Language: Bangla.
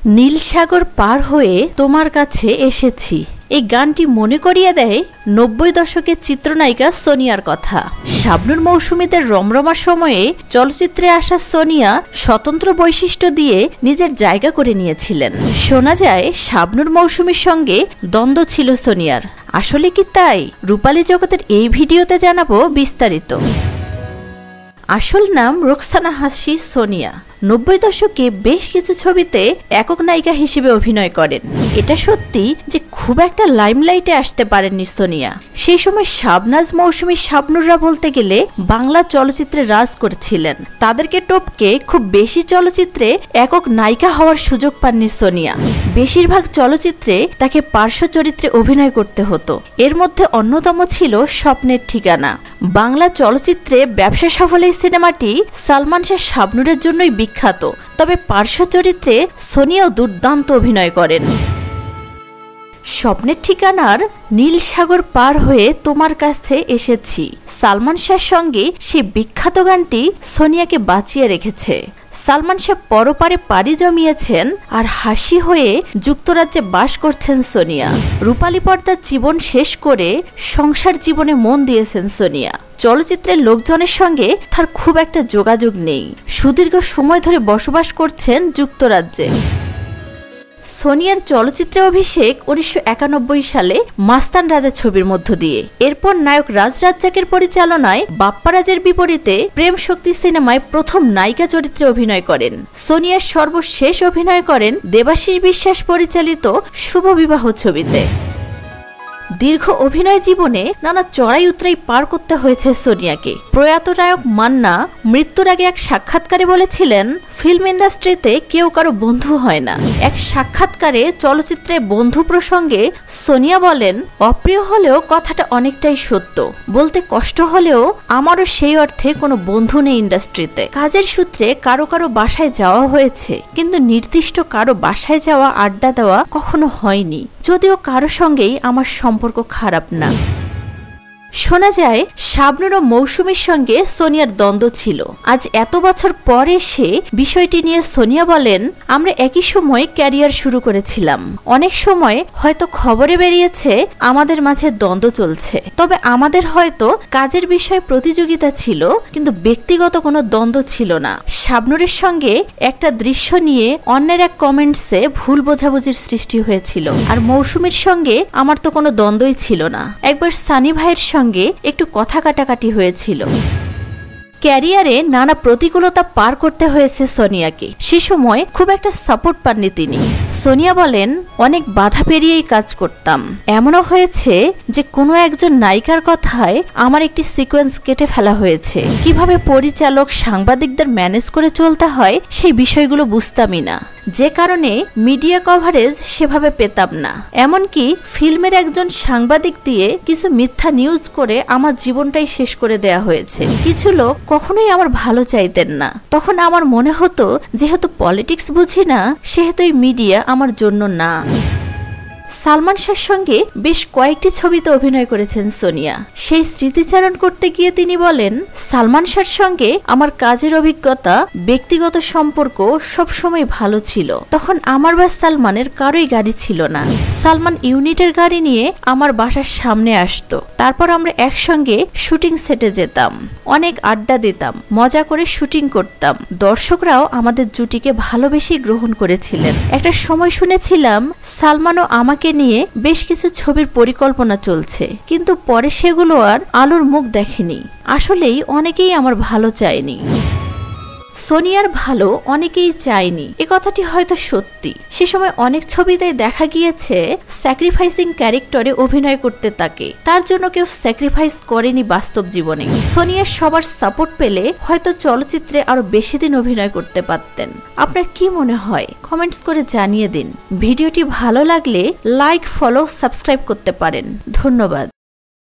নীল সাগর পার হয়ে তোমার কাছে এসেছি। এই গানটি মনে করিয়ে দেয় ৯০ দশকের চিত্রনায়িকা সোনিয়ার কথা। শাবনূর মৌসুমীদের রমরমা সময়ে চলচ্চিত্রে আসা সোনিয়া স্বতন্ত্র বৈশিষ্ট্য দিয়ে নিজের জায়গা করে নিয়েছিলেন। শোনা যায় শাবনূর মৌসুমীর সঙ্গে দ্বন্দ্ব ছিল সোনিয়ার। আসলে কি তাই? রূপালী জগতের এই ভিডিওতে জানাবো বিস্তারিত। আসল নাম রোকসানা হাসি সোনিয়া। ৯০ দশকে বেশ কিছু ছবিতে একক নায়িকা হিসেবে অভিনয় করেন। এটা সত্যি যে খুব একটা লাইমলাইটে আসতে পারেননি সোনিয়া। সেই সময় শাবনাজ মৌসুমী শাবনূররা বলতে গেলে বাংলা চলচ্চিত্রে রাজ করছিলেন। তাদেরকে টপকে খুব বেশি চলচ্চিত্রে একক নায়িকা হওয়ার সুযোগ পাননি সোনিয়া। বেশিরভাগ চলচ্চিত্রে তাকে পার্শ্ব চরিত্রে অভিনয় করতে হতো। এর মধ্যে অন্যতম ছিল স্বপ্নের ঠিকানা। বাংলা চলচ্চিত্রে ব্যবসা সফল এই সিনেমাটি সালমান শাহ শাবনূরের জন্যই বিখ্যাত। তবে পার্শ্ব চরিত্রে সোনিয়াও দুর্দান্ত অভিনয় করেন। স্বপ্নের ঠিকানার নীল সাগর পার হয়ে তোমার কাছে এসেছি সালমান শাহর সঙ্গে সেই বিখ্যাত গানটি সোনিয়াকে বাঁচিয়ে রেখেছে। সালমান শাহ পরপারে পাড়ি জমিয়েছেন আর হাসি হয়ে যুক্তরাজ্যে বাস করছেন সোনিয়া। রূপালী পর্দার জীবন শেষ করে সংসার জীবনে মন দিয়েছেন সোনিয়া। চলচ্চিত্রের লোকজনের সঙ্গে তার খুব একটা যোগাযোগ নেই। সুদীর্ঘ সময় ধরে বসবাস করছেন যুক্তরাজ্যে। সোনিয়ার চলচ্চিত্রে অভিষেক ১৯৯১ সালে মাস্তান রাজা ছবির মধ্য দিয়ে। এরপর নায়ক রাজ রাজ্জাকের পরিচালনায় বাপ্পারাজের বিপরীতে প্রেম শক্তি সিনেমায় প্রথম নায়িকা চরিত্রে অভিনয় করেন। সোনিয়ার সর্বশেষ অভিনয় করেন দেবাশিস বিশ্বাস পরিচালিত শুভ বিবাহ ছবিতে। দীর্ঘ অভিনয় জীবনে নানা চড়াই উতরাই পার করতে হয়েছে সোনিয়াকে। প্রয়াত নায়ক মান্না মৃত্যুর আগে এক সাক্ষাৎকারে বলেছিলেন, ফিল্ম ইন্ডাস্ট্রিতে কেউ কারো বন্ধু হয় না। এক সাক্ষাৎকারে চলচ্চিত্রে বন্ধু প্রসঙ্গে সোনিয়া বলেন, অপ্রিয় হলেও কথাটা অনেকটাই সত্য। বলতে কষ্ট হলেও আমারও সেই অর্থে কোনো বন্ধু নেই ইন্ডাস্ট্রিতে। কাজের সূত্রে কারো কারো বাসায় যাওয়া হয়েছে, কিন্তু নির্দিষ্ট কারো বাসায় যাওয়া আড্ডা দেওয়া কখনো হয়নি। যদিও কারো সঙ্গেই আমার সম্পর্ক খারাপ না। শোনা যায় শাবনূর ও মৌসুমীর সঙ্গে সোনিয়ার দ্বন্দ্ব ছিল। আজ এত বছর পর এসে বিষয়টি নিয়ে সোনিয়া বলেন, আমরা একই সময় ক্যারিয়ার শুরু করেছিলাম। অনেক সময় হয়তো খবরে বেরিয়েছে আমাদের মাঝে দ্বন্দ্ব চলছে, তবে আমাদের হয়তো কাজের বিষয়ে প্রতিযোগিতা ছিল, কিন্তু ব্যক্তিগত কোনো দ্বন্দ্ব ছিল না। শাবনূরের সঙ্গে একটা দৃশ্য নিয়ে অন্যের এক কমেন্টসে ভুল বোঝাবুঝির সৃষ্টি হয়েছিল। আর মৌসুমীর সঙ্গে আমার তো কোনো দ্বন্দ্বই ছিল না। একবার সানি ভাইয়ের সঙ্গে একটু কথা কাটাকাটি হয়েছিল। ক্যারিয়ারে নানা প্রতিকূলতা পার করতে হয়েছে সোনিয়াকে। সে সময় খুব একটা সাপোর্ট পাননি তিনি। সোনিয়া বলেন, অনেক বাধা পেরিয়েই কাজ করতাম। এমনও হয়েছে যে কোনো একজন নায়িকার কথায় আমার একটি সিকোয়েন্স কেটে ফেলা হয়েছে। কিভাবে পরিচালক সাংবাদিকদের ম্যানেজ করে চলতে হয় সেই বিষয়গুলো বুঝতামই না, যে কারণে মিডিয়া কভারেজ সেভাবে পেতাম না। এমনকি ফিল্মের একজন সাংবাদিক দিয়ে কিছু মিথ্যা নিউজ করে আমার জীবনটাই শেষ করে দেয়া হয়েছে। কিছু লোক কখনোই আমার ভালো চাইতেন না। তখন আমার মনে হতো, যেহেতু পলিটিক্স বুঝি না, সেহেতু এই মিডিয়া আমার জন্য না। সালমান শাহর সঙ্গে বেশ কয়েকটি ছবিতে অভিনয় করেছেন সোনিয়া। সেই স্মৃতিচারণ করতে গিয়ে তিনি বলেন, সালমান শাহর সঙ্গে আমার কাজের অভিজ্ঞতা, ব্যক্তিগত সম্পর্ক সবসময় ভালো ছিল। তখন আমার বা সালমানের কারোই গাড়ি ছিল না। সালমান ইউনিটের গাড়ি নিয়ে আমার বাসার সামনে আসতো। তারপর আমরা একসঙ্গে শুটিং সেটে যেতাম, অনেক আড্ডা দিতাম, মজা করে শুটিং করতাম। দর্শকরাও আমাদের জুটিকে ভালোবেসে গ্রহণ করেছিলেন। একটা সময় শুনেছিলাম সালমানও আমাকে নিয়ে বেশ কিছু ছবির পরিকল্পনা চলছে, কিন্তু পরে সেগুলো আর আলোর মুখ দেখেনি। আসলেই অনেকেই আমার ভালো চায়নি। সোনিয়ার ভালো অনেকেই চায়নি, এ কথাটি হয়তো সত্যি। সে সময় অনেক ছবিতেই দেখা গিয়েছে স্যাক্রিফাইসিং ক্যারেক্টারে অভিনয় করতে তাকে। তার জন্য কেউ স্যাক্রিফাইস করেনি বাস্তব জীবনে। সোনিয়া সবার সাপোর্ট পেলে হয়তো চলচ্চিত্রে আরো বেশি দিন অভিনয় করতে পারতেন। আপনার কি মনে হয় কমেন্টস করে জানিয়ে দিন। ভিডিওটি ভালো লাগলে লাইক, ফলো, সাবস্ক্রাইব করতে পারেন। ধন্যবাদ।